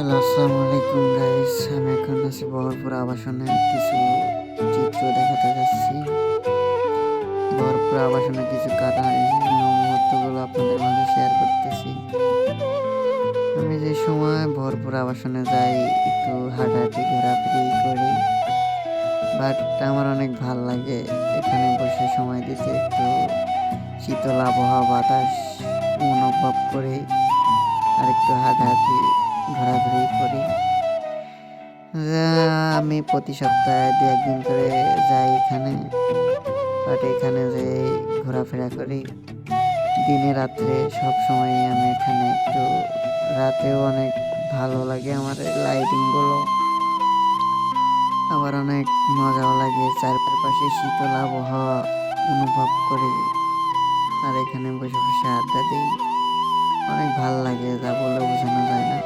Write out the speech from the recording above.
Hello, আসসালামু আলাইকুম guys. আমি এখন আছি বহরপুর আবাসনের কিছু চিত্র দেখাতে যাচ্ছি। বহরপুর আবাসনের কিছু কাটায় মুহূর্তগুলো আপনাদের মাঝে শেয়ার করতেছি। আমি যে সময় বহরপুর আবাসনে যাই, একটু হাঁটাহাঁটি ঘোরাঘুরি করি, বাট আমার অনেক ভাল লাগে এখানে বসে সময় দিতে, একটু শীতল আবহাওয়া বাতাস অনুভব করে আর একটু হাঁটাহাঁটি ঘোরাঘুরি করি। আমি প্রতি সপ্তাহে দু একদিন করে যাই এখানে, বাট এখানে যে ঘোরাফেরা করি দিনে রাত্রে সব সময়। আমি এখানে একটু রাতেও অনেক ভালো লাগে আমার লাইটিংগুলো, আবার অনেক মজাও লাগে চারপাশে শীতল আবহাওয়া অনুভব করি আর এখানে বসে বসে আড্ডা দিই। অনেক ভালো লাগে, যা বলে বোঝানো যায় না।